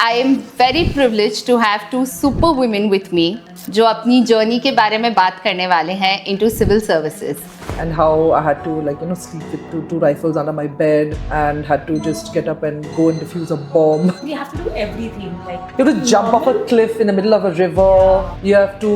I am very privileged to have two super women with me जो अपनी journey के बारे में बात करने वाले हैं into civil services. And how I had to sleep with two rifles under my bed and had to just get up and go and defuse a bomb. You have to do everything. Like You have to jump off a cliff in the middle of a river. You have to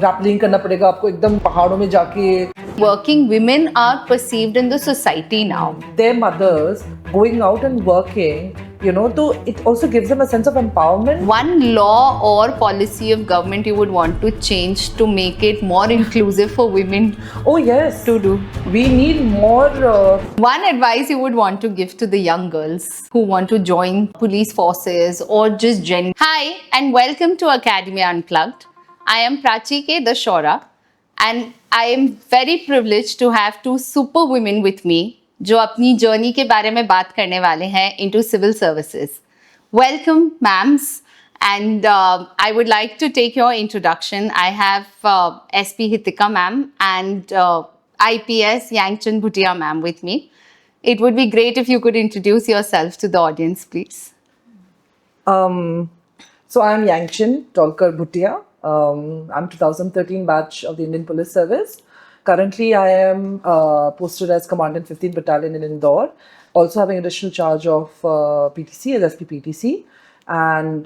rappelling करना पड़ेगा आपको एकदम पहाड़ों में जाके. Working women are perceived in the society now. Their mothers going out and working, so it also gives them a sense of empowerment. One law or policy of government you would want to change to make it more inclusive for women Oh yes, to do. we need more. One advice you would want to give to the young girls who want to join police forces or just gen. Hi and welcome to Academy Unplugged. I am Prachi K. Dashora and I am very privileged to have two super women with me जो अपनी journey के बारे में बात करने वाले हैं into civil services. Welcome, ma'ams. And I would like to take your introduction. I have SP Hitika ma'am and IPS Yangchen Bhutia ma'am with me. It would be great if you could introduce yourself to the audience, please. So I'm Yangchen Tolkar Bhutia. I'm 2013 batch of the Indian Police Service. Currently, I am posted as Commandant 15th Battalion in Indore. Also having additional charge of PTC as SP PTC. And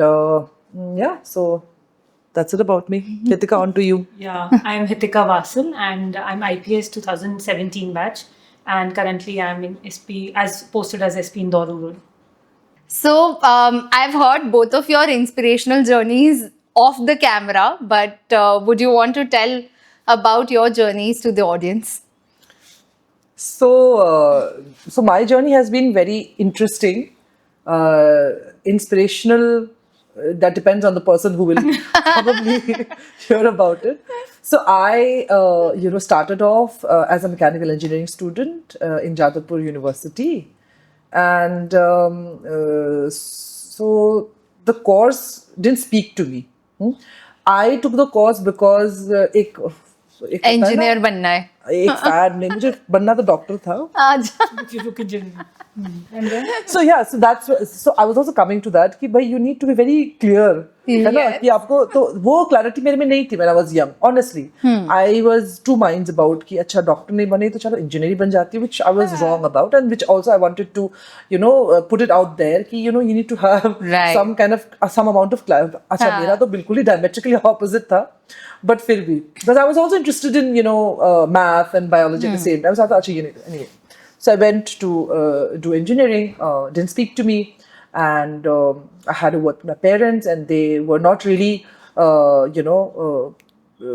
so that's it about me. Hitika, on to you. yeah, I'm Hitika Vasan and I'm IPS 2017 batch, and currently I'm in SP as posted as SP Indore Rural. So I've heard both of your inspirational journeys off the camera, but would you want to tell about your journeys to the audience? So my journey has been very interesting, inspirational. That depends on the person who will probably hear about it. So I, started off as a mechanical engineering student in Jadavpur University, and so the course didn't speak to me. I took the course because Engineer बनना है. एक fed नहीं, मुझे बनना तो doctor था. And then So I was also coming to that कि भाई you need to be very clear, है ना, Yes. कि आपको तो वो clarity मेरे में नहीं थी when I was young. Honestly, I was two minds about कि अच्छा डॉक्टर नहीं बने तो चलो इंजीनियरिंग बन जाती, which I was wrong about, and which also I wanted to put it out there कि you need to have Right. some amount of clarity. अच्छा मेरा तो बिल्कुल ही diametrically opposite था, but फिर भी because I was also interested in math and biology at the same time. So I thought anyway. So I went to do engineering, didn't speak to me, and I had to work with my parents, and they were not really,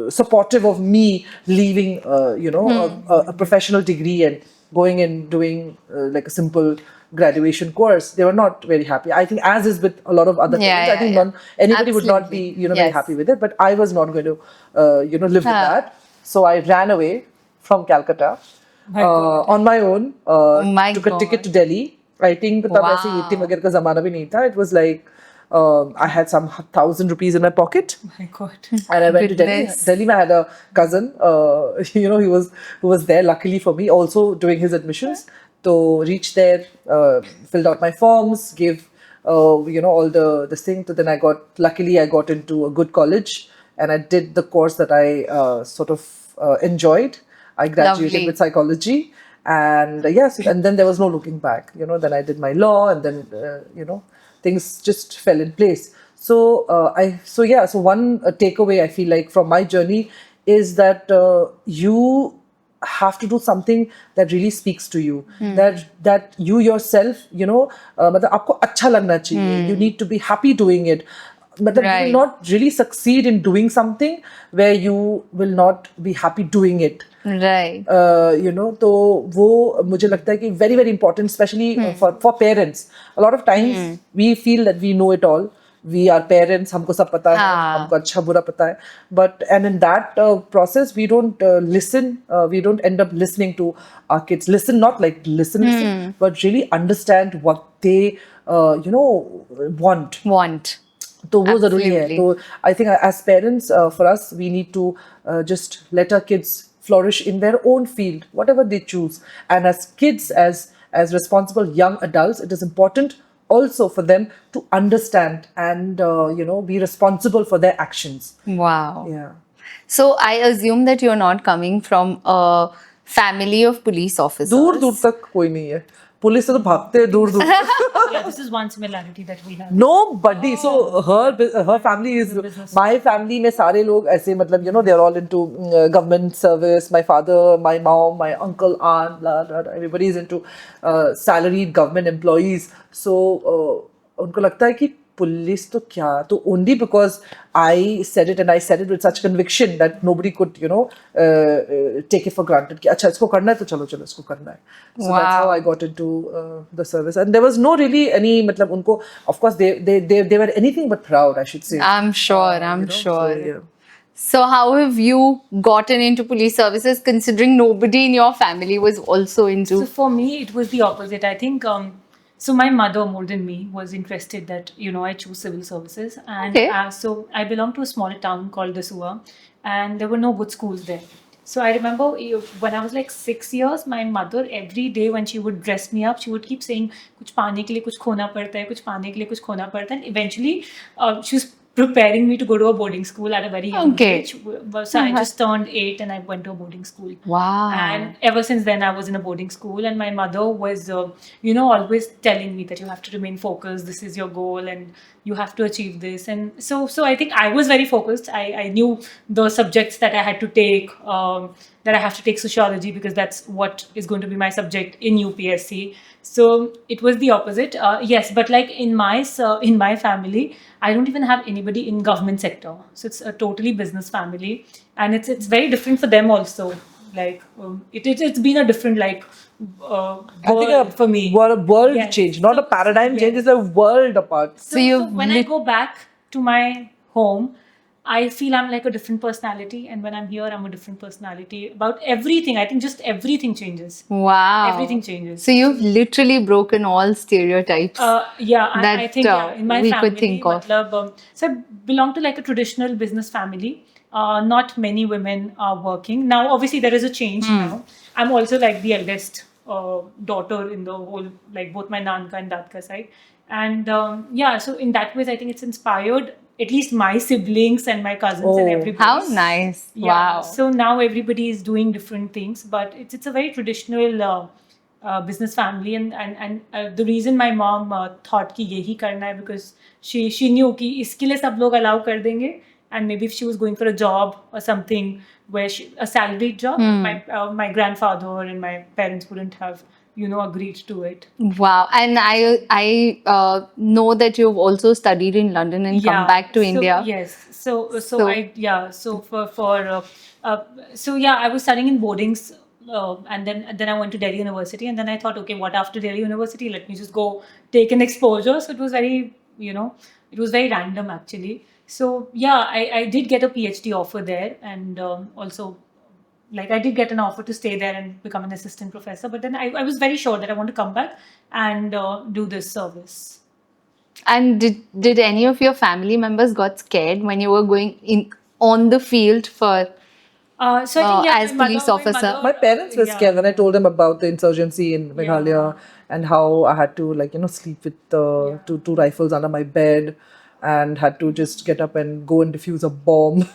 supportive of me leaving, a professional degree and going and doing like a simple graduation course. They were not very happy. I think as is with a lot of other things, I think anybody would not be, very Yes. happy with it. But I was not going to, live with that. So I ran away from Calcutta. On my own, my took a God. ticket to Delhi. I think तब ऐसे Wow. ATM वगैरह का ज़माना भी नहीं था. It was like I had some 1,000 rupees in my pocket, my God. and I went to Delhi. Goodness. Delhi, I had a cousin. Who was there luckily for me, also doing his admissions. So reached there, filled out my forms, gave all this thing. So then luckily I got into a good college, and I did the course that I sort of enjoyed. I graduated Lovely. with psychology, and and then there was no looking back. Then I did my law, and then things just fell in place. So so one takeaway I feel like from my journey is that you have to do something that really speaks to you. That you yourself, मतलब आपको अच्छा लगना चाहिए. You need to be happy doing it. But you Right. will not really succeed in doing something where you will not be happy doing it. Right. तो वो मुझे लगता है कि very very important, especially for parents. A lot of times we feel that we know it all. We are parents, हमको सब पता है, हमको अच्छा बुरा पता है. And in that process we don't listen. We don't end up listening to our kids. Listen, not like listen, but really understand what they want. तो वो जरूरी है. Absolutely. तो I think as parents, for us, we need to just let our kids flourish in their own field, whatever they choose. And as kids, as responsible young adults, it is important also for them to understand and be responsible for their actions. Wow. Yeah. So I assume that you're not coming from a family of police officers. दूर दूर तक कोई नहीं है, police से तो भागते हैं दूर दूर. Yeah, this is one similarity that we have. Nobody. So her family is my family. में सारे लोग ऐसे मतलब they're all into government service. My father, my mom, my uncle, aunt, blah, blah, blah. Everybody is into salaried government employees. So उनको लगता है कि police तो क्या, तो only because I said it and I said it with such conviction that nobody could take it for granted कि अच्छा इसको करना है तो चलो चलो इसको करना है. So that's how I got into the service, and there was no really any मतलब उनको, of course they were anything but proud, I should say. I'm sure, I'm sure. So, yeah. So how have you gotten into police services considering nobody in your family was also into? So for me, it was the opposite. I think so. My mother, more than me, was interested that I choose civil services, and Okay. So I belong to a small town called Dasua, and there were no good schools there. So I remember when I was like 6 years, my mother every day when she would dress me up, she would keep saying, "कुछ पाने के लिए कुछ खोना पड़ता है, कुछ पाने के लिए कुछ खोना पड़ता है." And eventually, she was preparing me to go to a boarding school at a very young Okay. age. So I just turned 8 and I went to a boarding school. Wow. And ever since then, I was in a boarding school, and my mother was, always telling me that you have to remain focused. This is your goal, and you have to achieve this. And so I think I was very focused. I knew the subjects that I had to take. That I have to take sociology because that's what is going to be my subject in UPSC. So it was the opposite. Yes, but like in my family, I don't even have anybody in government sector. So it's a totally business family, and it's very different for them also. Like it's been a different I think world for me. World Yes. change, not So- a paradigm yes. change. It's a world apart. So you've when I go back to my home, I feel I'm like a different personality, and when I'm here, I'm a different personality about everything. I think just everything changes. Wow. Everything changes. So you've literally broken all stereotypes. Yeah, that, I think in my we family, could think of. so I belong to like a traditional business family. Not many women are working now. Obviously, there is a change now. I'm also like the eldest daughter in the whole, like both my nanka and datka side, and so in that ways, I think it's inspired at least my siblings and my cousins and Oh. everybody. How nice. Yeah. Wow. So now everybody is doing different things, but it's a very traditional business family, and the reason my mom thought कि यही करना है because she knew कि इसके लिए सब लोग allow कर देंगे, and maybe if she was going for a job or something where a salaried job, my grandfather and my parents wouldn't have agreed to it. Wow. And I know that you've also studied in London and come back to so, India. Yes. So I was studying in boardings, and then I went to Delhi University, and then I thought, okay, what after Delhi University? Let me just go take an exposure. So it was very, it was very random actually. So I did get a PhD offer there, and also. Like I did get an offer to stay there and become an assistant professor, but then I was very sure that I want to come back and do this service. And did any of your family members got scared when you were going in on the field for So I think as police officer? My parents were scared when I told them about the insurgency in Meghalaya and how I had to sleep with two rifles under my bed and had to just get up and go and defuse a bomb.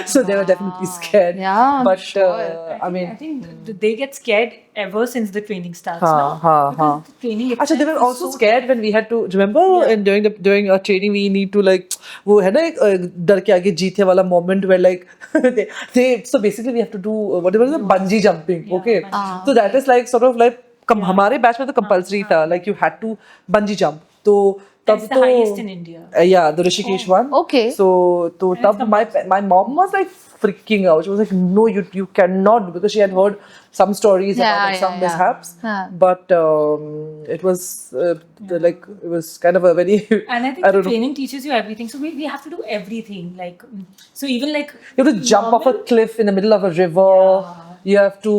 So they were definitely scared. Yeah, I'm but sure. I mean, I think they get scared ever since the training starts. ha. The training Actually, they itself were is also so scared when we had to remember and during our training we need to like वो है ना एक डर के आगे जीते वाला moment where like they so basically we have to do whatever the bungee jumping. Okay, so that is like sort of like हमारे बैच में तो compulsory था, like you had to bungee jump. तो That's the highest in India. Yeah, the Rishikesh one. Okay. So tab my mom was like freaking out. She was like, no, you cannot, because she had heard some stories about like, some mishaps. But it was like it was kind of a very And I think the training teaches you everything. So we have to do everything. Like so even like you have to jump off a cliff in the middle of a river. You have to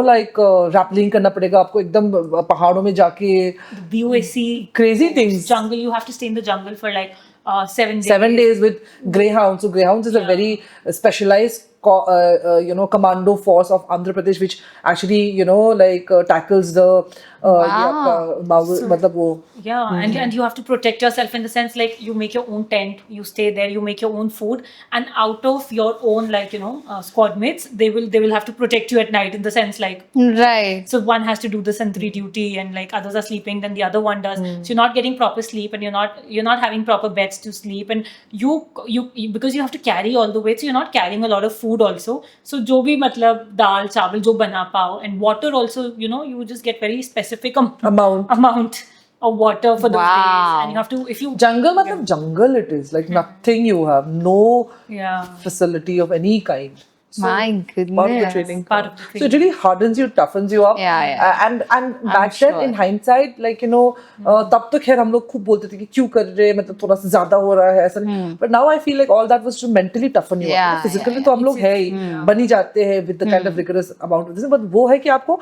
like rappelling करना पड़ेगा आपको एकदम पहाड़ों में जाके BOSC crazy things. jungle. You have to stay in the jungle for like 7 days. 7 days with greyhounds. So greyhounds is a very specialized commando force of Andhra Pradesh, which actually tackles the मतलब वो Yeah, and you have to protect yourself in the sense like you make your own tent, you stay there, you make your own food, and out of your own squad mates, they will have to protect you at night in the sense like Right. so one has to do the sentry duty and like others are sleeping, then the other one does. So you're not getting proper sleep and you're not having proper beds to sleep, and you because you have to carry all the weight, so you're not carrying a lot of food also. So जो भी मतलब दाल चावल जो बना पाओ, and water also, you just get very specific amount of water for those days, and you have to if you jungle मतलब jungle it is like nothing, you have no facility of any kind. My goodness. Part of the training. Part of the So it really hardens you, toughens you up. Yeah. And back then in hindsight, तब तो खैर हम लोग खूब बोलते थे कि क्यों कर रहे हैं, मतलब थोड़ा सा ज्यादा हो रहा है ऐसा नहीं. But now I feel like all that was to mentally toughen you up. Physically तो हम लोग है ही, बनी जाते हैं with the kind of rigorous amount of this. But वो है कि आपको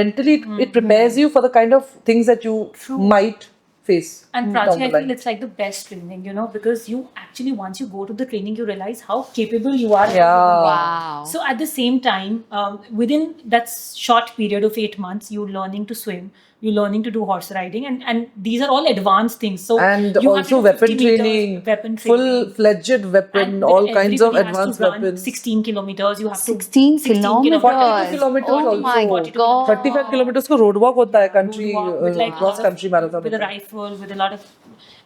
mentally it prepares you for the kind of things that you might face. And down Prachi, the I line. feel it's like the best training, because you actually, once you go to the training, you realize how capable you are. Yeah. Wow. So at the same time, within that short period of 8 months, you're learning to swim, you're learning to do horse riding, and these are all advanced things. So And you have to also do weapon 50 meters, training, weapon training. full-fledged weapon, And all kinds of everybody has to advanced run weapons. 16 kilometers. You have to 16 kilometers. 42 kilometers Oh my also. God. 35 kilometers को road walk होता है country, with like cross country marathon. with a होता है. rifle, with a lot of,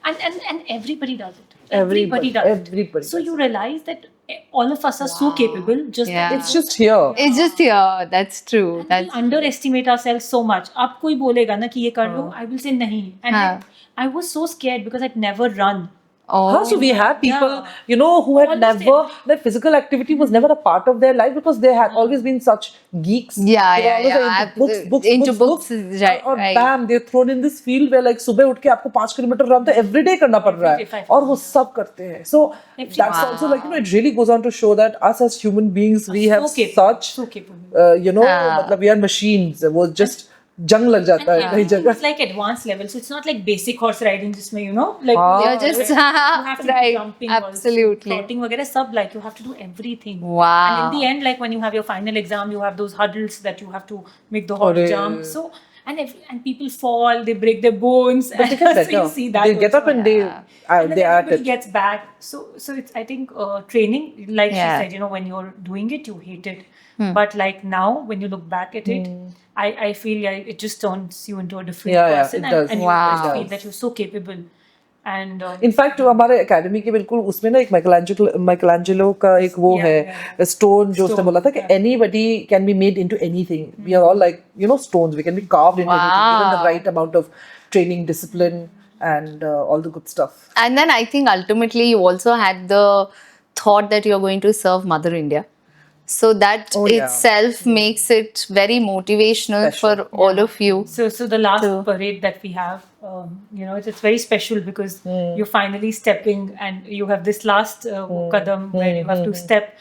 and everybody does it. Everybody does it. does So it. you realize that all of us are so capable. Just Yeah. that It's just here. It's just here. That's true. we That's underestimate ourselves so much. अब कोई बोलेगा ना कि ये कर लो, I will say नहीं. And हाँ. I was so scared because I'd never run. oh. So we had people, Yeah. who had Almost never, their physical activity was never a part of their life because they had always been such geeks. Yeah, They were yeah, always yeah. Into books, Into books, right, और right. bam, they're thrown in this field where like सुबह उठ के आपको 5 kilometre run तो everyday करना पड़ रहा Every day, है 5 और वो सब करते हैं. So that's Wow. also like, it really goes on to show that us as human beings, we have So capable. such, So capable. मतलब we are machines. वो just जंग लग जाता है कई जगह. It's like advanced level, so it's not like basic horse riding जिसमें like हाँ. You're just you have to do right. jumping, Absolutely. trotting वगैरह सब, like you have to do everything. Wow. And in the end, like when you have your final exam, you have those hurdles that you have to make the horse Arey. jump. So and people fall, they break their bones. But they get so better. you see that They get also. up and And then they are at everybody it. gets back. So it's I think training, like Yeah. she said, when you're doing it, you hate it. But like now, when you look back at it, I feel like it just turns you into a different Yeah, person, it does. and Wow. you just feel that you're so capable. And in fact हमारे academy के बिल्कुल उसमें ना एक माइकलैंजेलो का एक वो Yeah, है स्टोन जो उसने बोला था कि anybody can be made into anything. We are all like stones. We can be carved into anything given the right amount of training, discipline, and all the good stuff. And then I think ultimately you also had the thought that you're going to serve Mother India. So that Oh, yeah. itself makes it very motivational Special. for all of you. so the last So- parade that we have, it's very special because you're finally stepping, and you have this last kadam where you have to step,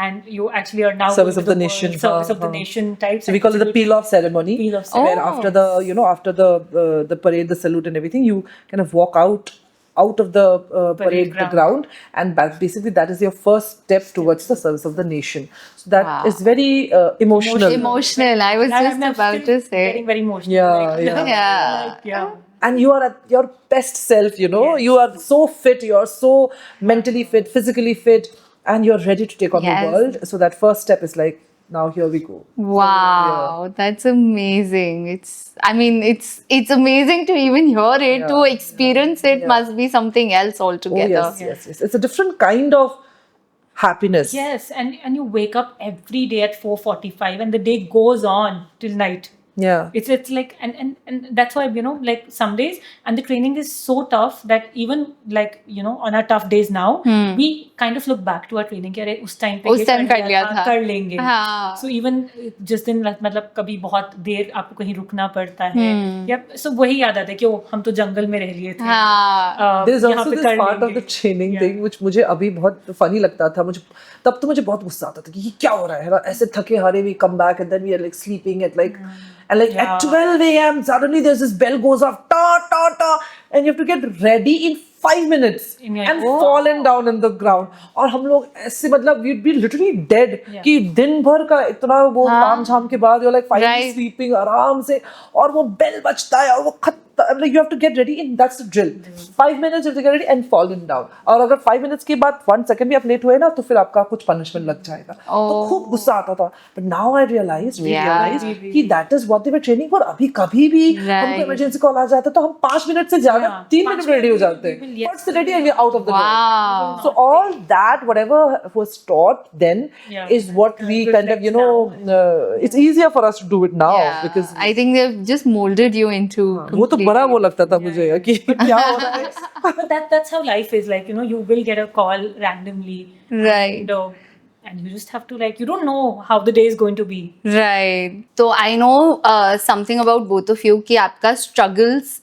and you actually are now Service going of to the world, nation. service हाँ, of the हाँ. nation type. So we call it the peel off ceremony. Peel off Where ceremony. after the after the parade, the salute and everything, you kind of walk out of the parade the ground, and basically that is your first step towards the service of the nation. So that Wow. is very emotional. Emotional. I was I'm just about still to say. getting very emotional. Yeah, like, yeah. Yeah. like, yeah. And you are at your best self, you are so fit, you are so mentally fit, physically fit, and you're ready to take on Yes. the world. So that first step is like, now here we go. Wow, that's amazing. It's amazing to even hear it, to experience it must be something else Oh altogether. yes. It's a different kind of happiness. Yes, and you wake up every day at 4:45, and the day goes on till night. Yeah. It's like and that's why like some days, and the training is so tough that even like on our tough days now, we kind of look back to our training कि अरे उस time पे उस ये time कर लिया था। कर लेंगे। हाँ। So even जिस दिन मतलब कभी बहुत देर आपको कहीं रुकना पड़ता है, या so वही याद आता है कि हम तो जंगल में रह लिए थे। हाँ। There's यहाँ also पे this कर part of लेंगे। the training thing which मुझे अभी बहुत funny लगता था। तब तो मुझे बहुत गुस्सा आता था कि ये क्या हो रहा है ना, ऐसे थके हारे we come back and then we are like sleeping at like and like at 12 a.m. suddenly there's this bell goes off, ta ta ta, and you have to get ready in 5 minutes In your- and fallen down in the ground. और हम लोग ऐसे मतलब we'd be literally dead कि दिन भर का इतना वो ताम झाम के बाद you're like finally Right. sleeping आराम से और वो बेल बजता है और वो like you have to get ready and that's the drill. 5 minutes you have to get ready and fallen down. और अगर 5 minutes के बाद 1 second भी आप late हुए ना तो फिर आपका कुछ punishment लग जाएगा. तो खूब गुस्सा आता था. But now I realized, we Yeah. realized कि that is what they were training for. अभी कभी भी हमको emergency call आ जाता है तो हम 5 मिनट से ज्यादा 3 मिनट में ready हो जाते हैं. First ready and we're out of the door. Wow. So all that, whatever was taught then, Yeah. is what we kind of, you know, it's easier for us to do it now Yeah. because I think they've just molded you into. वो तो बड़ा वो लगता था मुझे कि क्या हो रहा है. But that's how life is. Like, you know, you will get a call randomly. Right. And you just have to, like, you don't know how the day is going to be. Right. So I know something about both of you कि आपका struggles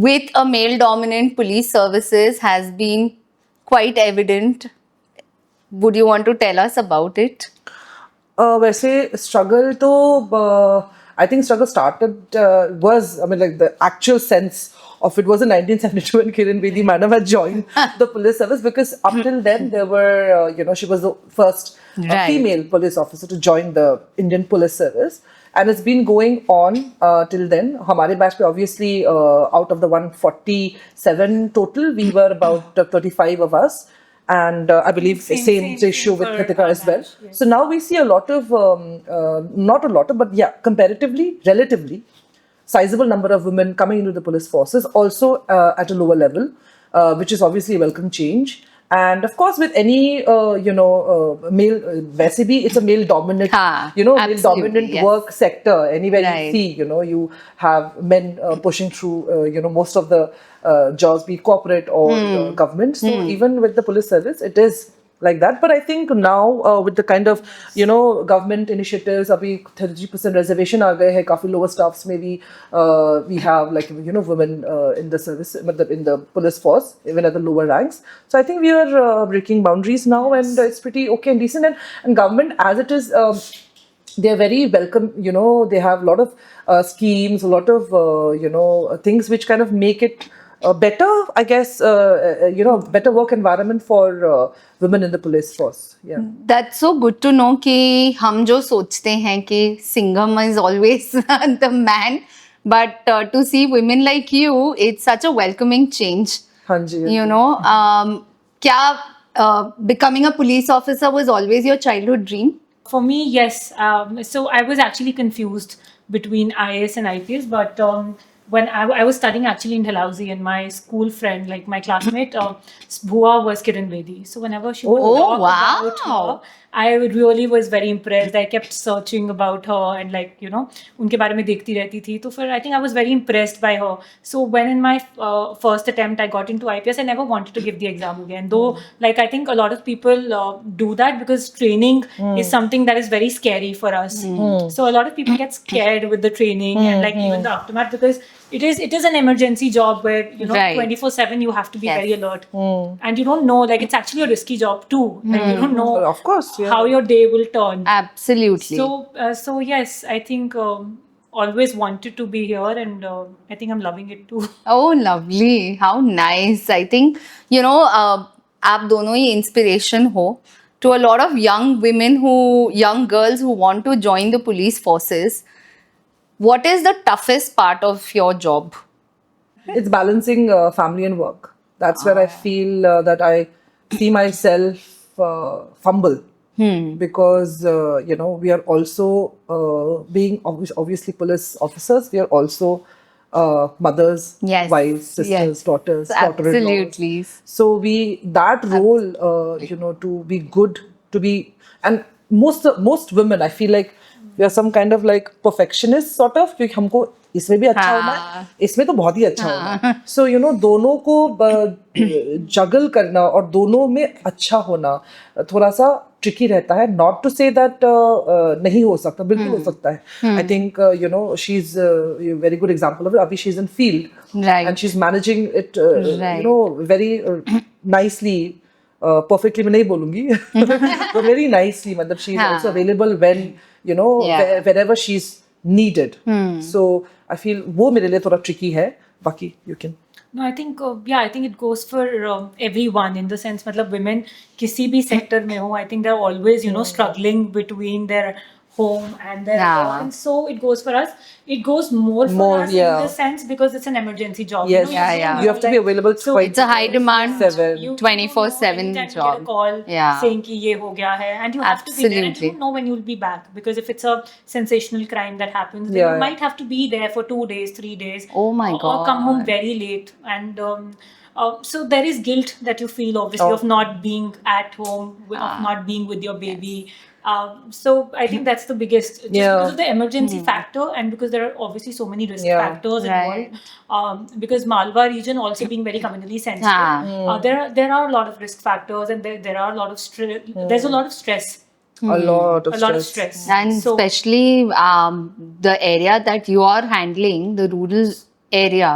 with a male dominant police services has been quite evident. Would you want to tell us about it? वैसे struggle तो I think struggle started was I mean like the actual sense of it was in 1972 when Kiran Bedi madam had joined the police service because up till then there were you know she was the first Right. female police officer to join the Indian police service and it's been going on till then. हमारे batch पे obviously out of the 147 total we were about 35 of us. And I believe same ratio with for Kritika our as well. batch, yes. So now we see a lot of, not a lot of, but yeah, comparatively, relatively, sizable number of women coming into the police forces, also at a lower level, which is obviously a welcome change. And of course, with any, you know, male, वैसे भी it's a male dominant, हाँ, you know, male absolutely, dominant yes. work sector. Anywhere Right. you see, you know, you have men pushing through, you know, most of the jobs, be it corporate or government. So even with the police service, it is like that. But I think now with the kind of, you know, government initiatives, abhi 30% reservation aa gaye hai, काफी lower staffs maybe we have like, you know, women in the service, matlab in the police force, even at the lower ranks. So I think we are breaking boundaries now and it's pretty okay and decent. And government as it is, they're very welcome, you know, they have a lot of schemes, a lot of, you know, things which kind of make it better, I guess, you know, better work environment for women in the police force. Yeah. That's so good to know कि हम जो सोचते हैं कि Singham is always the man, but to see women like you, it's such a welcoming change. हाँ जी. You know, क्या becoming a police officer was always your childhood dream? For me, yes. So I was actually confused between IAS and IPS, but when I was studying actually in Dalhousie, and my school friend, like my classmate, Bhua was Kiran Bedi. So whenever she would Oh, talk wow. about her, I really was very impressed. I kept searching about her and like, you know, उनके बारे में देखती रहती थी. तो फिर I think I was very impressed by her. So when in my first attempt I got into IPS, I never wanted to give the exam again. Though like I think a lot of people do that because training is something that is very scary for us. So a lot of people get scared with the training and like even the aftermath because it is an emergency job where you know Right. 24/7 you have to be Yes. very alert and you don't know like it's actually a risky job too. Like you don't know Of course, yeah. how your day will turn. Absolutely. So yes, I think always wanted to be here, and I think I'm loving it too. Oh, lovely. How nice. I think, you know, आप दोनों ही inspiration हो to a lot of young girls who want to join the police forces. What is the toughest part of your job? It's balancing family and work. That's where I feel that I see myself fumble. Because you know, we are also being obviously police officers, we are also mothers, Yes. wives, sisters, Yes. daughters, daughter-in-laws. Absolutely. So that role, you know, to be good, to be, and most women, I feel like we are some kind of like perfectionist sort of, क्योंकि हमको इसमें भी अच्छा होना है, इसमें तो बहुत ही अच्छा होना है. So you know, दोनों को जगल करना और दोनों में अच्छा होना थोड़ा सा tricky रहता है. Not to say that नहीं हो सकता, बिल्कुल हो सकता है. I think you know, she's a very good example of it. अभी she's in field Right. and she's managing it Right. you know, very nicely. Perfectly मैं नहीं बोलूँगी, but very nicely. मतलब she is हाँ. also available when you know Yeah. wherever she's needed. So I feel वो मेरे लिए थोड़ा tricky है. बाकी you can. No, I think yeah, I think it goes for everyone in the sense, मतलब women किसी भी sector में हो, I think they're always struggling between their home and their Yeah. work, and so it goes for us. It goes more for More, us yeah. in the sense because it's an emergency job. Yes. Yeah, yeah. You have to be available So quite It's a high demand 7. you 24/7 anytime you get job. a call Yeah. saying कि ये हो गया है, and you have to be there, and you Absolutely. don't know when you'll be back, because if it's a sensational crime that happens, then Yeah, you yeah. might have to be there for 2 days, 3 days, Oh my or come home God. very late, and so there is guilt that you feel, obviously, Oh. of not being at home, of not being with your baby. So I think that's the biggest, just Yeah. because of the emergency factor, and because there are obviously so many risk Yeah. factors Right. involved. Because Malwa region also being very communally sensitive, Ah. there are a lot of risk factors, and there are a lot of stress. There's a lot of stress, A lot of a lot of stress. stress, And so, especially the area that you are handling, the rural area,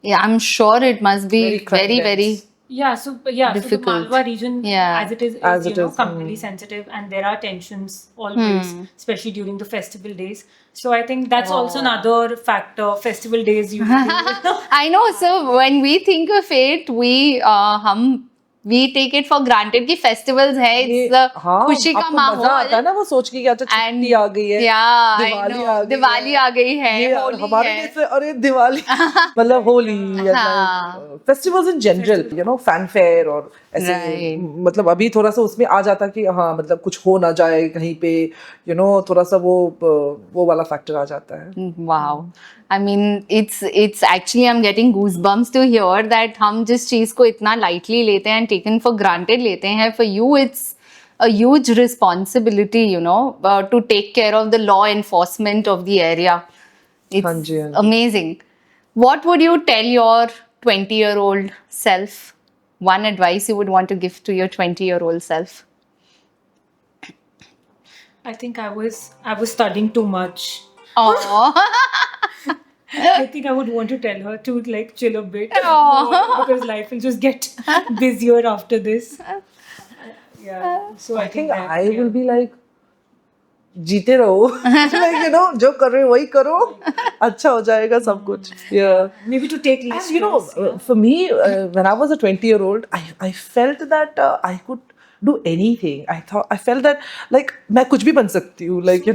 yeah, I'm sure it must be Very crime very, very. dense. yeah, so but yeah, so the Difficult. Malwa region, Yeah. as it is, As it is, communally sensitive, and there are tensions always, especially during the festival days. So I think that's also another factor. Festival days usually. I know. So when we think of it, we take it for granted कि festivals है, it's the हाँ, खुशी का आपको मजा आता है माहौल. ना वो सोच के कि अच्छा And छुट्टी आ गई है, yeah, I दिवाली know. आ गई दिवाली है, आ गई है, ये होली हमारे है. देश में अरे दिवाली मतलब होली हाँ. फेस्टिवल्स इन जनरल फैनफेयर और ऐसे Right. मतलब अभी थोड़ा सा उसमें आ जाता कि हाँ मतलब कुछ हो ना जाए कहीं पे थोड़ा सा वो वाला फैक्टर आ जाता है. Wow. I mean, it's actually I'm getting goosebumps to hear that हम जिस चीज को इतना lightly लेते हैं and taken for granted लेते हैं, for you it's a huge responsibility, to take care of the law enforcement of the area. It's हाँ जी, हाँ जी. amazing. What would you tell your 20-year-old self? One advice you would want to give to your 20-year-old self? I think I was studying too much. Oh. I think I would want to tell her to like chill a bit because life will just get busier after this. Yeah. So I think that, I yeah. will be like जीते रहो like जो कर रहे हो वही करो अच्छा हो जाएगा सब कुछ. Yeah. Maybe to take less stress. For me, when I was a 20-year-old, I felt that I could do anything. I felt that like मैं कुछ भी बन सकती हूँ. Like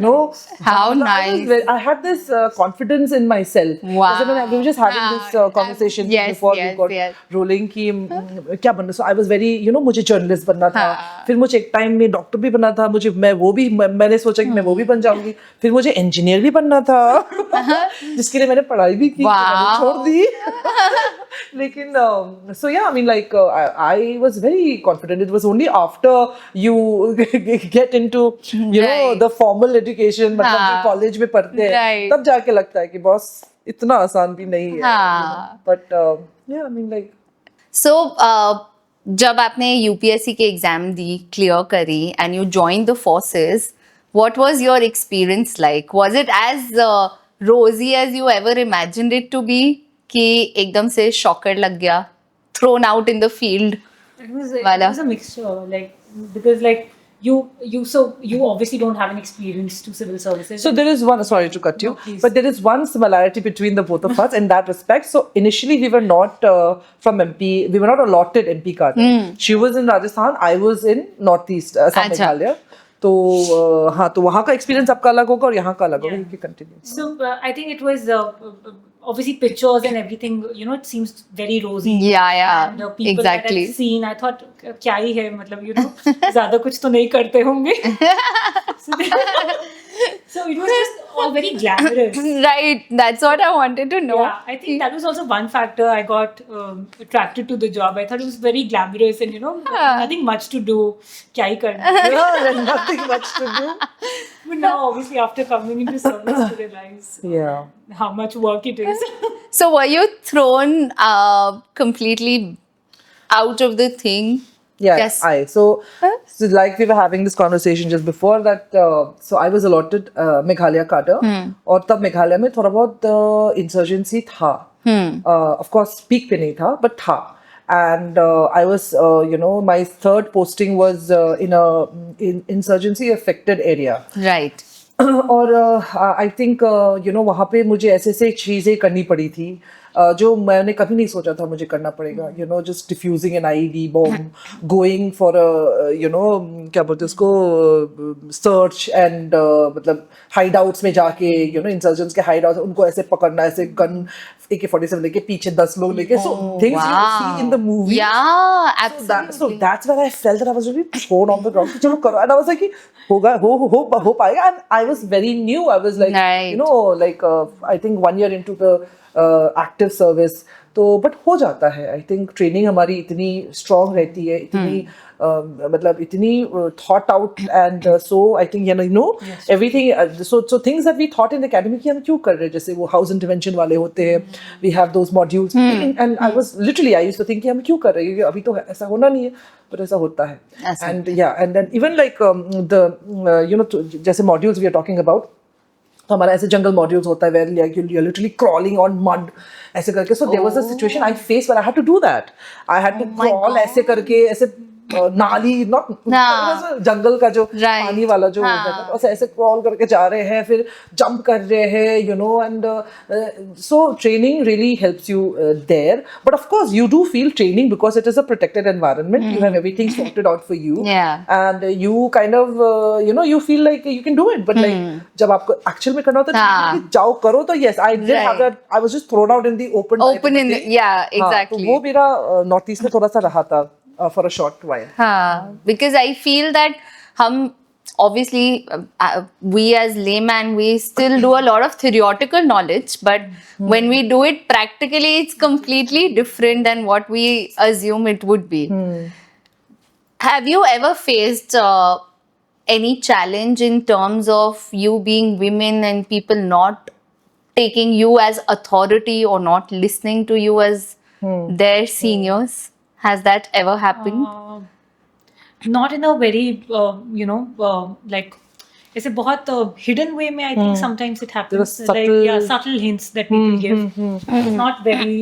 How nice. I had this confidence in myself. Wow. We were just having this conversation Yes, before yes, we got yes. rolling कि क्या बनना. So I was very मुझे जर्नलिस्ट बनना था. फिर मुझे एक टाइम में डॉक्टर भी बनना था. मैंने सोचा कि मैं वो भी बन जाऊंगी. फिर मुझे इंजीनियर भी बनना था जिसके लिए मैंने पढ़ाई भी की. मैंने छोड़ दी. लेकिन so yeah, I mean like I was very confident. It was only after you get into Right. the formal education मतलब जो कॉलेज में पढ़ते हैं Right. तब जाके लगता है कि बॉस इतना आसान भी नहीं है. हाँ. But yeah, I mean like So, जब आपने यूपीएससी के एग्जाम दी, क्लियर करी, and you join the forces, what was your experience like? Was it as rosy as you ever imagined it to be, कि एकदम से शॉकर लग गया, thrown out in the field? It was a mixture, like, because like you obviously don't have an experience to civil services. So there is one, sorry to cut you, No, please. but there is one similarity between the both of us in that respect. So initially we were not from MP, we were not allotted MP card. She was in Rajasthan, I was in Northeast, Assam, अच्छा. Meghalaya. तो हाँ तो वहाँ का experience आपका अलग होगा और यहाँ का अलग होगा. You can continue. So I think it was obviously pictures and everything. It seems very rosy. Yeah, And people exactly. that I've seen, I thought क्या ही है, मतलब ज़्यादा कुछ तो नहीं करते होंगे. So it was just all very glamorous. Right, that's what I wanted to know. Yeah, I think that was also one factor I got attracted to the job. I thought it was very glamorous and nothing much to do. क्या ही करना. Yeah, there's nothing much to do. But now obviously after coming into service to realize Yeah. how much work it is. So were you thrown completely out of the thing? Yeah, Yes. so like we were having this conversation just before that. So I was allotted Meghalaya cadre, और तब मेघालय में थोड़ा बहुत insurgency था. Of course peak पे नहीं था, but था. And I was, my third posting was in a insurgency affected area. Right. और आई थिंक वहाँ पे मुझे ऐसे ऐसे चीज़ें करनी पड़ी थी जो मैंने कभी नहीं सोचा था मुझे करना पड़ेगा, you know, just defusing an ID bomb, going for you know, क्या बोलते हैं उसको, सर्च एंड मतलब हाइड आउट्स में जाके, यू नो, इंसर्जेंट्स के हाइड आउट्स, उनको ऐसे पकड़ना, ऐसे गन AK-47 लेके पीछे 10 लोग लेके, so things you see in the movie. Yeah, So absolutely. that's where I felt that I was really thrown on the ground. चलो करो, and I was like, होगा, हो पाएगा, and I was very new. I was like, Right. you know, like I think 1 year into the active service. तो but हो जाता है. I think training हमारी इतनी स्ट्रांग रहती है, इतनी मतलब इतनी thought out, and so I think you know everything, so things that we thought in academy कि हम क्यों कर रहे हैं, जैसे वो हाउस इंटरवेंशन वाले होते हैं, we have those modules, and I was literally I used to think कि हम क्यों कर रहे हैं, क्योंकि अभी तो ऐसा होना नहीं है, बट ऐसा होता है. And yeah, and then even like the you know, जैसे modules we are talking about, तो हमारा ऐसे जंगल मॉड्यूल्स होता है where you are literally crawling on mud ऐसे करके. So there was a situation I face where I had to do that. I had to crawl ऐसे करके, ऐसे नाली, नॉट जंगल का जो पानी वाला जो होता है, तो ऐसे क्रॉल करके जा रहे हैं, फिर जंप कर रहे हैं, you know, and so training really helps you there. But of course you do feel training because it is a protected environment, you have everything sorted out for you, and you kind of you know, you feel like you can do it. But like जब आपको actual में करना होता है तो जाओ करो, तो yes, I did have that, I was just throne out in the open in the, yeah, exactly. तो वो मेरा नॉर्थ ईस्ट में थोड़ा सा रहा था for a short while. Because I feel that obviously we as layman, we still do a lot of theoretical knowledge, but when we do it practically, it's completely different than what we assume it would be. Have you ever faced any challenge in terms of you being women and people not taking you as authority or not listening to you as their seniors? Has that ever happened? Not in a very you know, like it's a बहुत hidden way में I think sometimes it happens, like yeah, subtle hints that people give. It's not very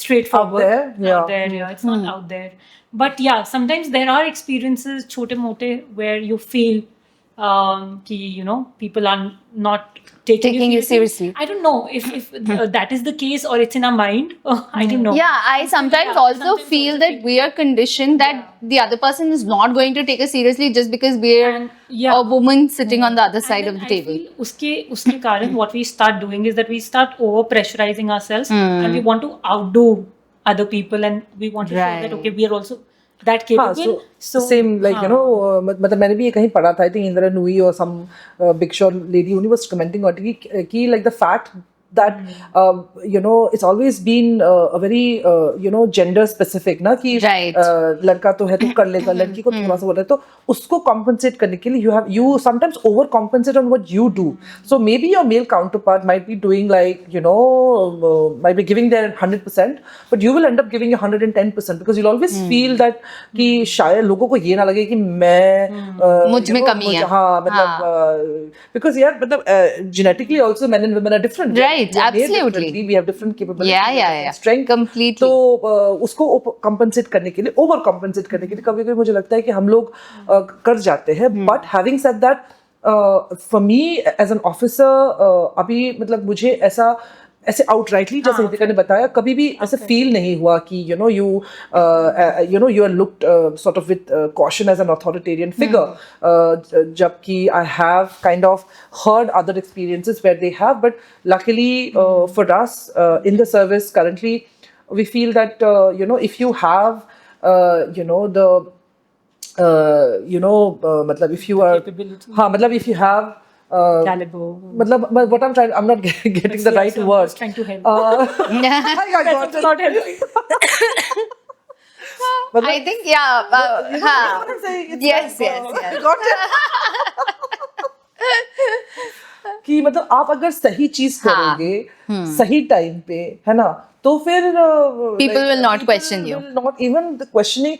straightforward out there, yeah, it's not out there, but yeah, sometimes there are experiences छोटे मोटे where you feel कि you know, people are not taking you seriously. I don't know if that is the case or it's in our mind. I don't know. Yeah, I sometimes also feel that we are conditioned that the other person is not going to take us seriously just because we're a woman sitting on the other side of the table. उसके कारण what we start doing is that we start over pressurizing ourselves and we want to outdo other people and we want to show that okay, we are also that capable. So same, like you know, मतलब मैंने भी ये कहीं पढ़ा था, I think Indra Nui or some big shot lady only was commenting on कि like the fact that you know, it's always been a very you know, gender specific ना, कि लड़का तो है तो कर लेगा, लड़की को थोड़ा सा बोल रहा है, तो उसको compensate करने के लिए you sometimes over compensate on what you do. So maybe your male counterpart might be doing like, you know, might be giving their 100%, but you will end up giving 110% because you'll always feel that कि शायद लोगों को ये ना लगे कि मैं मुझ में कमी है. हाँ, मतलब because यार मतलब genetically also men and women are different. Right, absolutely. We have different capabilities. Yeah. Strength. Completely. तो उसको compensate करने के लिए, over compensate करने के लिए कभी-कभी मुझे लगता है कि हम लोग कर जाते हैं. But having said that, for me as an officer, अभी मतलब मुझे ऐसे outrightly जैसे हितिका ने बताया, कभी भी ऐसे feel नहीं हुआ कि you know, you are looked sort of with caution as an authoritarian figure. जबकि I have kind of heard other experiences where they have, but luckily for us in the service currently, we feel that you know, if you have you know, the you know, मतलब if you are हाँ, मतलब if you have caliber. मतलब what I'm trying, I'm not getting the right word. I was trying to help. I got it. Not helping. I think yes. I got it. कि मतलब आप अगर सही चीज करोगे सही टाइम पे, है ना, तो फिर people will not question you. Not even the questioning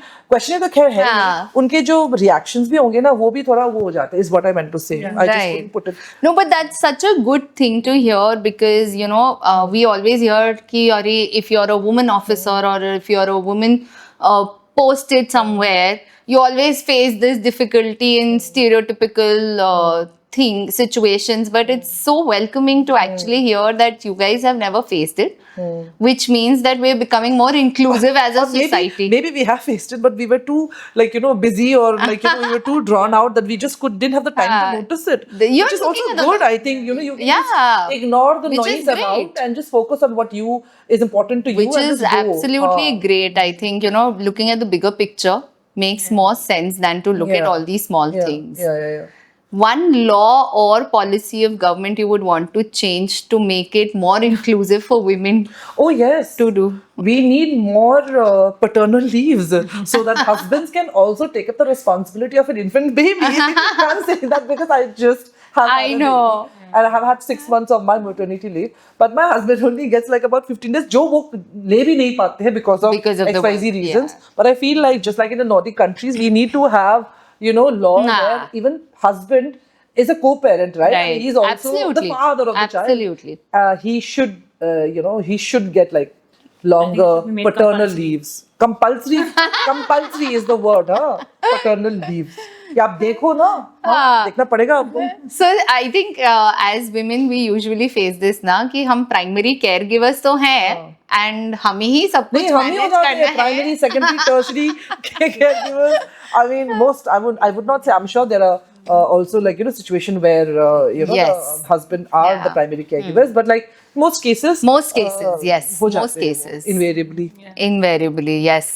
तो खैर है नहीं. उनके जो reactions भी होंगे ना, वो भी थोड़ा वो हो जाते हैं, is what I meant to say. I just couldn't put it. No, but that's such a good thing to hear because you know, we always hear कि if you're a woman officer or if you're a woman posted somewhere, you always face this difficulty in stereotypical situations, but it's so welcoming to actually hear that you guys have never faced it, which means that we're becoming more inclusive as a Or society. maybe we have faced it, but we were too busy, or we were too drawn out that we just didn't have the time to notice it. You're Which is also looking at the- good, I think. You can Yeah, just ignore the which is noise around great. and just focus on what is important to you. Which and is just go. absolutely great. I think, looking at the bigger picture makes more sense than to look at Yeah. all these small Yeah, things. yeah. One law or policy of government you would want to change to make it more inclusive for women Oh yes. to do? We need more paternal leaves so that husbands can also take up the responsibility of an infant baby. I can't say that because I just have I had a know. baby. And I have had 6 months of my maternity leave. But my husband only gets like about 15 days. जो वो ले भी नहीं पाते हैं because of Because of the XYZ work, reasons. yeah. But I feel like just like in the Nordic countries, we need to have, law Nah. where even husband is a co-parent, right? I mean, Right. he's also Absolutely. the father of the Absolutely. child. He should get like longer I think we made paternal compulsory. leaves. Compulsory is the word, huh? Paternal leaves. कि आप देखो ना, हाँ, देखना पड़ेगा आपको. So I think as women we usually face this ना कि हम primary caregivers तो हैं and हमें ही सब कुछ नहीं, हम ही हो manage जाते करना हैं. Primary, secondary, tertiary caregivers. I mean, I would not say. I'm sure there are also situation where Yes. the husband are Yeah. the primary caregivers, but like most cases. Most cases, yes. हो जाते Most हैं वो, cases. invariably. Invariably, yes.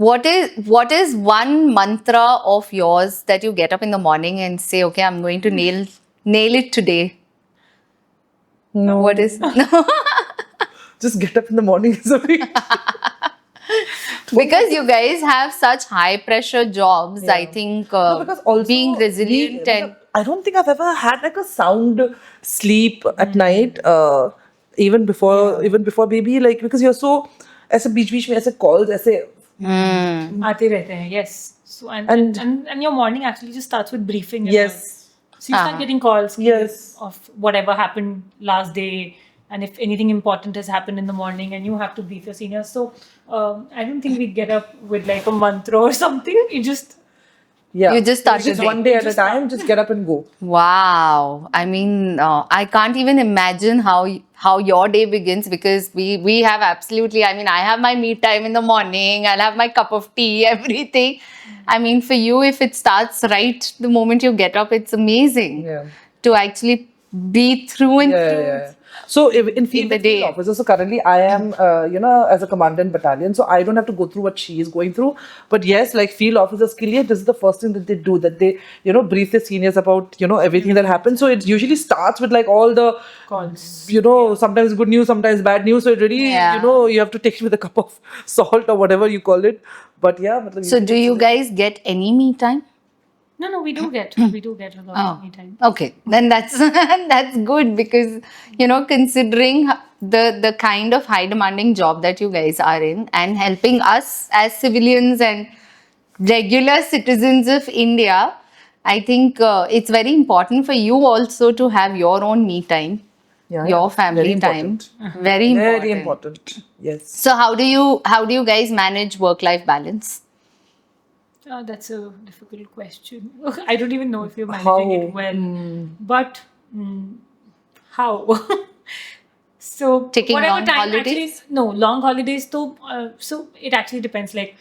What is one mantra of yours that you get up in the morning and say, okay, I'm going to nail it today? No. What is no? Just get up in the morning is a bit. Because you guys have such high pressure jobs, I think No, because also being resilient and I don't think I've ever had like a sound sleep at night. Even before baby, like because you're so ऐसे बीच में ऐसे calls ऐसे आते रहते हैं, yes. So and your morning actually just starts with briefing. and Yes. all. So you start getting calls. Yes. Of whatever happened last day, and if anything important has happened in the morning, and you have to brief your seniors. So I don't think we get up with like a mantra or something. You just yeah. You just start just the day. one day at a time. Just get up and go. wow. I mean, I can't even imagine how your day begins because we have absolutely. I mean, I have my me time in the morning. I'll have my cup of tea, everything. I mean, for you, if it starts right the moment you get up, it's amazing Yeah. to actually be through and through. Yeah. So in field the day. officers, so currently I am, as a commandant battalion, so I don't have to go through what she is going through. But yes, like field officers, ke liye, this is the first thing that they do, that they, brief their seniors about, everything that happens. So it usually starts with like all the calls. sometimes good news, sometimes bad news. So it really, Yeah. you have to take it with a cup of salt or whatever you call it. But yeah. matlab So, do you guys get any me time? No, we do get a lot of me time. Okay, then that's that's good because considering the kind of high demanding job that you guys are in and helping us as civilians and regular citizens of India, I think it's very important for you also to have your own me time, Yeah, your yeah. family Very time. important. Very important. Very important. Yes. So how do you guys manage work life balance? That's a difficult question. I don't even know if you're managing How? it well. But how? So Taking whatever long time holidays? actually, no long holidays. So it actually depends. Like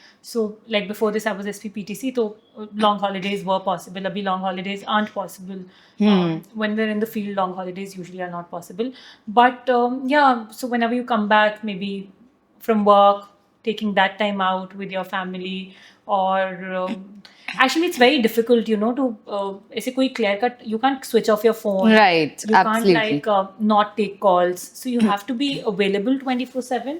before this, I was SPPTC. So long holidays were possible. Abhi long holidays aren't possible. When we're in the field, long holidays usually are not possible. But yeah, so whenever you come back, maybe from work, taking that time out with your family, or actually it's very difficult, to ऐसे कोई clear cut, you can't switch off your phone. Right, You absolutely. can't like not take calls. So you have to be available 24/7.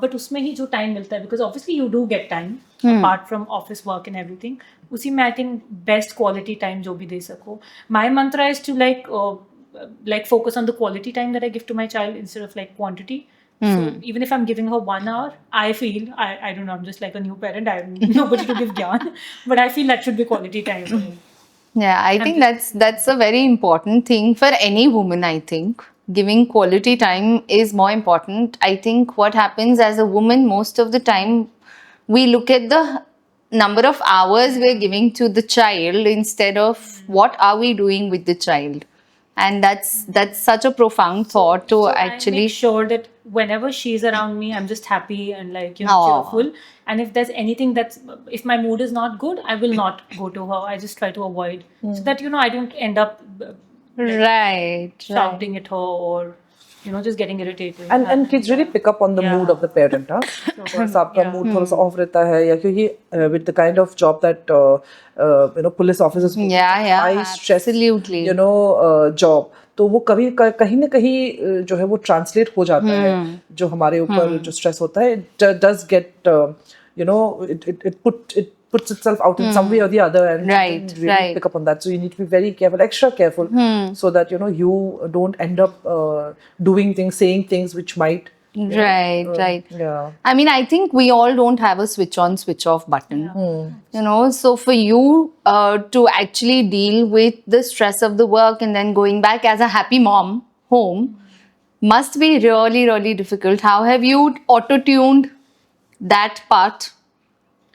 But उसमें ही जो time मिलता है, because obviously you do get time apart from office work and everything. उसी में I think best quality time जो भी दे सको. My mantra is to like focus on the quality time that I give to my child instead of like quantity. So even if I'm giving her 1 hour, I feel I don't know, I'm just like a new parent. I have nobody to give gyan, but I feel that should be quality time for me. Yeah, I think that's a very important thing for any woman, I think. Giving quality time is more important. I think what happens as a woman most of the time, we look at the number of hours we're giving to the child instead of what are we doing with the child. And that's such a profound thought to So I actually make sure that whenever she's around me, I'm just happy and like, Aw. cheerful. And if there's anything if my mood is not good, I will not go to her. I just try to avoid so that I don't end up right. shouting at her or just getting irritated. And kids really pick up on the Yeah. mood of the parent, huh? थोड़ा सा आपका Yeah. mood थोड़ा सा off रहता है या क्योंकि with the kind of job that police officers do, Yeah, high stress, absolutely. job, तो वो कभी कहीं ना कहीं जो है वो ट्रांसलेट हो जाता है जो हमारे ऊपर जो स्ट्रेस होता है it does get it puts itself out in some way or the other and Right, you can really right. pick up on that, so you need to be very careful, extra careful, so that you don't end up doing things, saying things which might Right. yeah. I mean, I think we all don't have a switch on, switch off button. So for you to actually deal with the stress of the work and then going back as a happy mom home must be really, really difficult. How have you auto-tuned that part?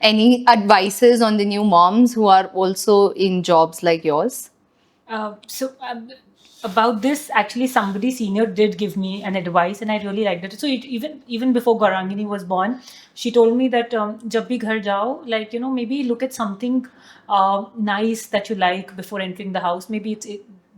Any advices on the new moms who are also in jobs like yours? About this, actually, somebody senior did give me an advice, and I really liked it. So even before Gaurangini was born, she told me that जब भी घर जाओ, like maybe look at something nice that you like before entering the house. Maybe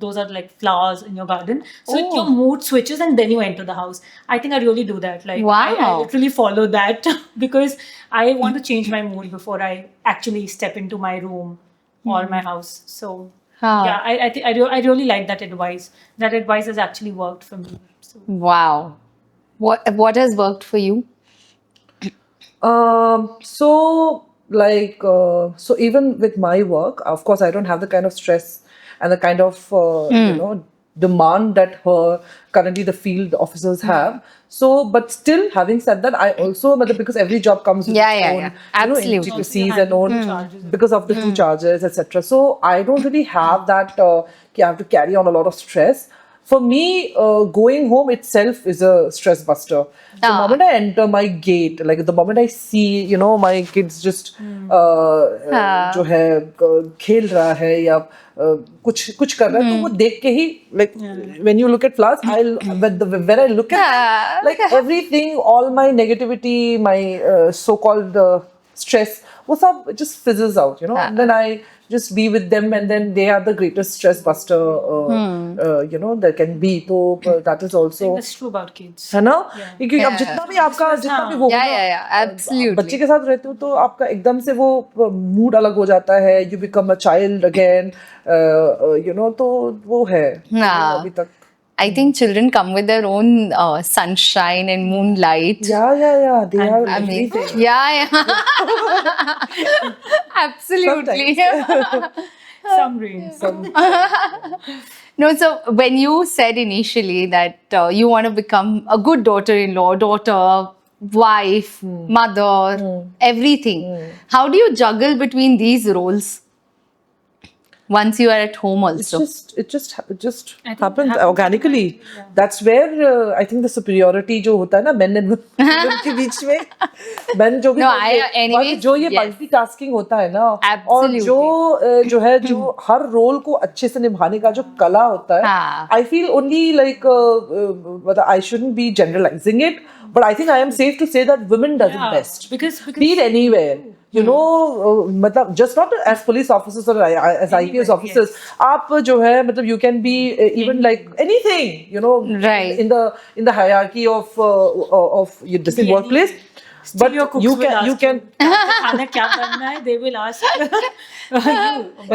those are like flowers in your garden, so Oh. your mood switches and then you enter the house. I think I really do that. Like I Wow. literally follow that because I want to change my mood before I actually step into my room or my house. So. Huh. Yeah, I really like that advice. That advice has actually worked for me. So. Wow. What has worked for you? So so even with my work, of course, I don't have the kind of stress and the kind of demand that currently the field officers have. So, but still, having said that, I also because every job comes with its own Absolutely. intricacies and own Charges. because of the two charges, etc. So I don't really have that. I have to carry on a lot of stress. For me, going home itself is a stress buster. The moment I enter my gate, like the moment I see, my kids just जो है खेल रहा है या कुछ कर रहा है, तो वो देख के ही like when you look at flowers, when I look at like everything, all my negativity, my so-called stress, वो सब just fizzles out, and then I just be with them, and then they are the greatest stress buster there can be. So that is also That's true about kids. है ना, क्योंकि अब जितना भी आपका जितना भी वो Absolutely. बच्चे के साथ रहते हो तो आपका एकदम से वो मूड अलग हो जाता है, you become a child again, तो वो है अभी तक. I think children come with their own sunshine and moonlight. Yeah, they are I mean, everything. yeah. Absolutely. Some rain. No, so when you said initially that you want to become a good daughter-in-law, daughter, wife, mother, everything, how do you juggle between these roles once you are at home also? It just think happens it happens organically. That's where I think the superiority जो होता है ना men and women के बीच में, men जो भी No, और जो ये multitasking होता है ना, और Absolutely. जो हर रोल को अच्छे से निभाने का जो कला होता है, I feel only like I shouldn't be generalizing it, but I think I am safe to say that women does it best. Because be it anywhere. मतलब just not as police officers or as IPS officers, आप जो है मतलब you can be even like anything, Right. in the hierarchy of your distant workplace. But you can खाना क्या करना है, they will ask you.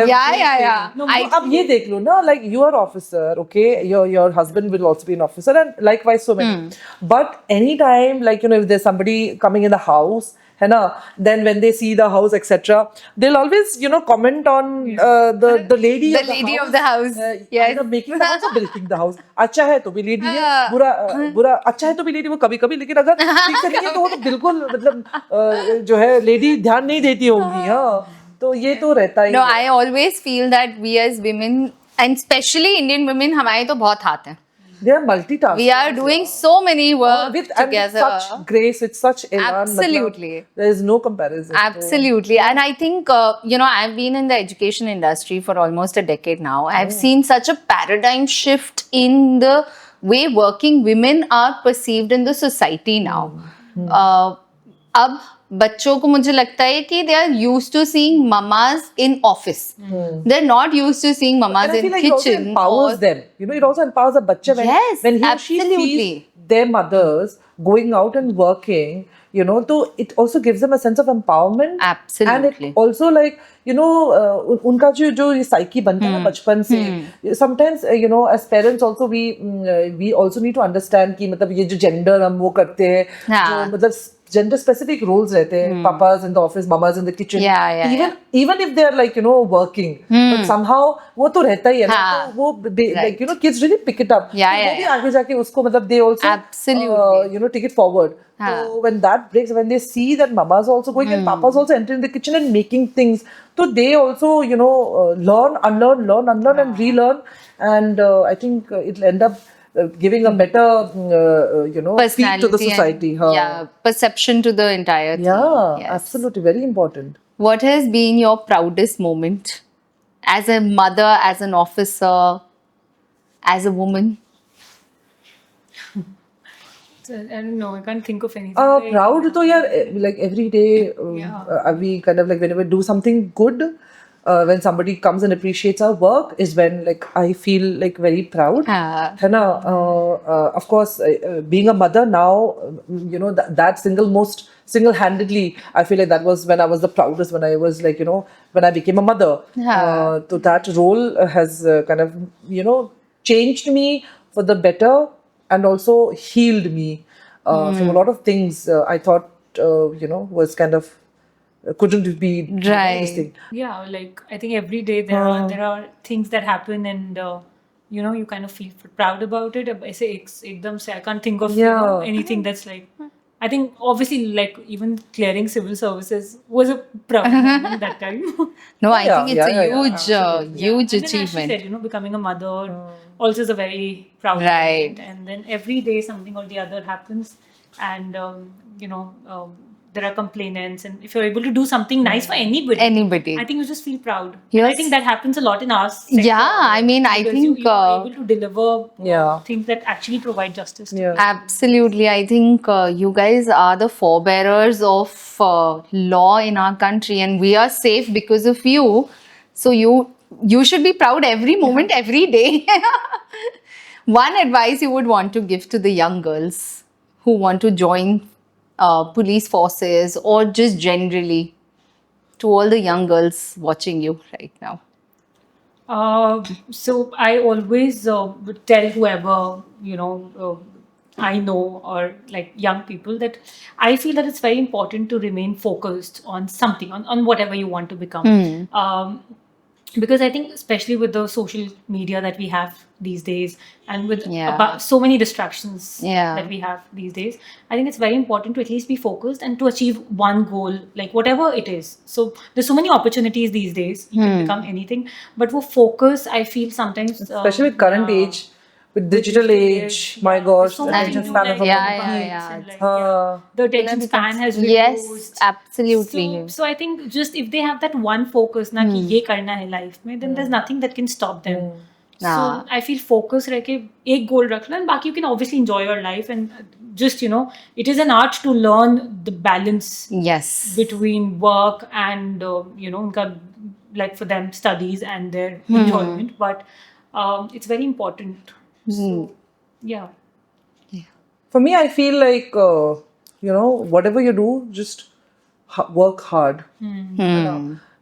Yeah. No, अब ये देख लो ना, like you are officer, okay, your husband will also be an officer, and likewise so many. But anytime, like if there's somebody coming in the house, है ना, then when they see the house, etc., they'll always comment on the lady of the house. Yes. either making the house or breaking the house. अच्छा है तो भी lady है, बुरा अच्छा है तो भी लेडी, वो कभी-कभी, लेकिन अगर ठीक से नहीं है तो वो तो बिल्कुल मतलब जो है लेडी ध्यान नहीं देती होंगी. हाँ, तो ये तो रहता ही. No, I always feel that we as women, and especially Indian women, हमारे तो बहुत हाथ हैं. They are multitasking. We are doing so many work with together. and such grace, with such elan. Absolutely. There is no comparison. Absolutely. And I think, I've been in the education industry for almost a decade now. I've seen such a paradigm shift in the way working women are perceived in the society now. अब बच्चों को मुझे लगता है कि they are used to seeing mamas in office. They're not used to seeing mamas And I in feel like it also kitchen. empowers them. You know, it also empowers the bachcha when, Yes, when he or she absolutely. sees their mothers going out and working, you know, so it also gives them a sense of empowerment. Absolutely. And it also like, you know, उनका जो ये psyche बनता है ना बचपन से, sometimes, you know, as parents also we also need to understand कि मतलब ये जो gender हम वो करते हैं, हाँ. जो मतलब gender specific roles रहते हैं, papas in the office, mamas in the kitchen. Even if they are like, you know, working, but somehow वो तो रहता ही है ना, तो वो like, you know, kids really pick it up. वो भी आगे जाके उसको मतलब they also you know, take it forward. So when that breaks, when they see that mamas are also going and papas also entering the kitchen and making things, so they also, you know, learn, unlearn and relearn, and I think it'll end up giving a better, you know, feel to the society. And, perception to the entire thing. Yeah, Yes. absolutely, very important. What has been your proudest moment as a mother, as an officer, as a woman? So, I don't know. I can't think of anything. Proud to yeah, like every day we kind of like whenever do something good, when somebody comes and appreciates our work is when like I feel like very proud. है ना? Of course, being a mother now, you know, that single-handedly, I feel like that was when I was the proudest, when I was like, you know, when I became a mother. So that role has kind of, you know, changed me for the better and also healed me from a lot of things I thought, you know, was kind of couldn't be this thing. Yeah, like I think every day there are things that happen and you know, you kind of feel proud about it. I say ekdam se, I can't think of you know, anything that's like. I think obviously like even clearing civil services was a proud moment that time. No, I think it's a huge And then achievement. as she said, you know, becoming a mother also is a very proud moment. And then every day something or the other happens, and you know. There are complainants, and if you're able to do something nice for anybody, I think you just feel proud. Yes. I think that happens a lot in our sector. Yeah, I mean, I think you are able to deliver things that actually provide justice. Absolutely. I think you guys are the forebearers of law in our country, and we are safe because of you. So you should be proud every moment, every day. One advice you would want to give to the young girls who want to join police forces or just generally to all the young girls watching you right now? So I always would tell whoever, you know, I know or like young people that I feel that it's very important to remain focused on something, on whatever you want to become. Because I think especially with the social media that we have these days and with about so many distractions that we have these days, I think it's very important to at least be focused and to achieve one goal, like whatever it is. So there's so many opportunities these days, you can become anything, but for focus, I feel sometimes especially with current age, with digital age, my gosh, so the attention span of the attention span has reduced. Yes, absolutely. So I think just if they have that one focus na कि ये करना है life में, then there's nothing that can stop them. So I feel focus रह के एक goal रख लो, and बाकी you can obviously enjoy your life, and just, you know, it is an art to learn the balance between work and you know, उनका, like for them studies and their enjoyment, but it's very important. So, yeah. For me, I feel like, you know, whatever you do, just work hard.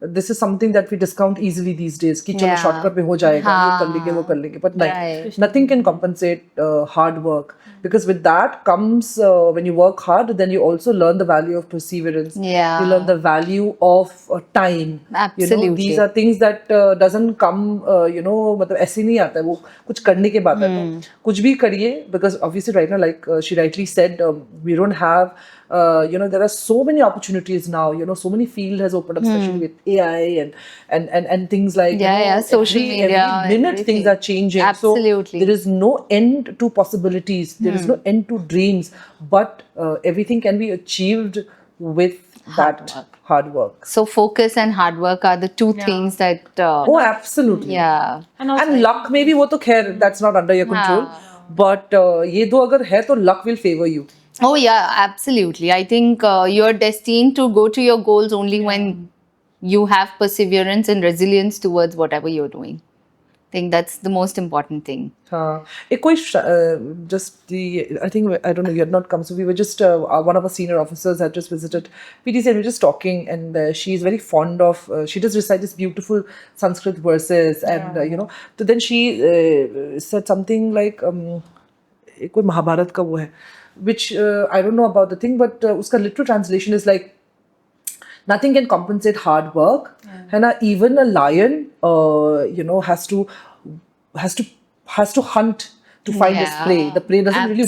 This is something that we discount easily these days. कि चलो shortcut में हो जाएगा, ये कर लेंगे, वो कर लेंगे. But like, nothing can compensate hard work. Because with that comes, when you work hard, then you also learn the value of perseverance. You learn the value of time. Absolutely. You know, these are things that doesn't come, you know, मतलब ऐसे नहीं आता है, वो कुछ करने के बाद आता है. कुछ भी करिए, because obviously right now, like she rightly said, we don't have there are so many opportunities now. So many field has opened up, especially with AI and things like social media, every minute everything. things are changing. Absolutely. So there is no end to possibilities. There is no end to dreams, but everything can be achieved with that hard work. So focus and hard work are the two things that. Oh, absolutely. Yeah. And luck maybe वो तो खैर that's not under your control. But ये दो अगर है तो luck will favor you. Oh yeah, absolutely. I think you're destined to go to your goals only when you have perseverance and resilience towards whatever you're doing. I think that's the most important thing. हाँ एक कोई I think I don't know, you had not come, so we were just one of our senior officers had just visited PTC and we were just talking, and she's very fond of she does recite this beautiful Sanskrit verses, and so then she said something like एक कोई महाभारत का वो है, which I don't know about the thing, but उसका literal translation is like nothing can compensate hard work. And even a lion, has to hunt to find his prey. The prey doesn't really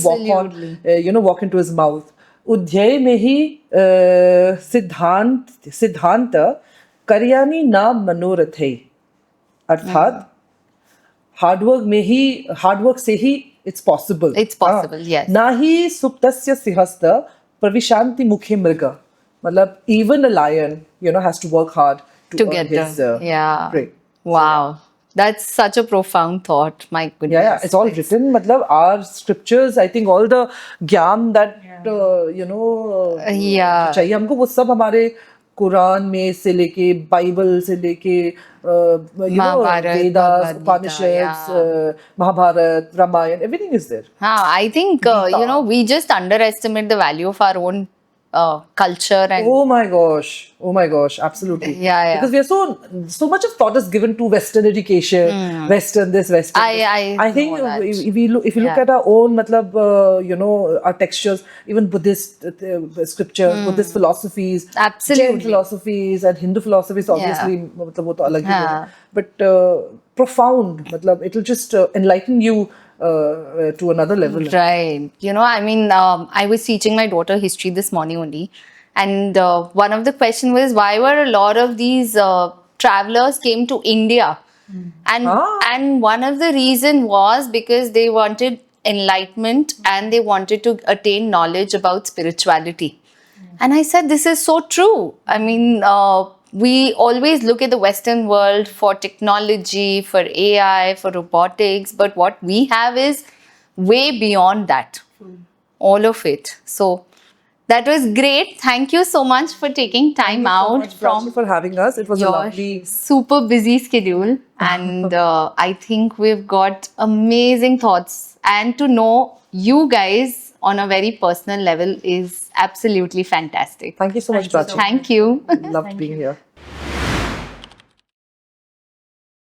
walk into his mouth. उद्यय में ही सिद्धांत कर्यानि न मनोरथे. अर्थात hard work से ही it's possible. It's possible, yes. ना ही सुप्तस्य सिंहस्त प्रविशान्ति मुखे मृग. मतलब even a lion, has to work hard to get his prey. Wow. That's such a profound thought. My goodness. Yeah, it's all written. मतलब our scriptures, I think all the ज्ञान that चाहिए हमको, वो सब हमारे कुरान में से लेके बाइबल से लेके Vedas, Upanishads, Mahabharat, Ramayan, everything is there. I think we just underestimate the value of our own culture and oh my gosh, absolutely. Yeah. Because we are so much of thought is given to Western education, Western this, Western this. I think if you look at our own our textures, even Buddhist scriptures, Buddhist philosophies, absolutely, Jain philosophies and Hindu philosophies, obviously मतलब वो तो अलग ही है, but profound, मतलब it will just enlighten you to another level. Right. I was teaching my daughter history this morning only, and one of the questions was why were a lot of these travelers came to India, and one of the reason was because they wanted enlightenment and they wanted to attain knowledge about spirituality. And I said, this is so true. We always look at the Western world for technology, for AI, for robotics, but what we have is way beyond that. All of it. So that was great. Thank you so much for taking time out from for having us. It was your a lovely, super busy schedule, and I think we've got amazing thoughts. And to know you guys on a very personal level is absolutely fantastic. Thank you so much, Prachi. Thank you. Loved being here.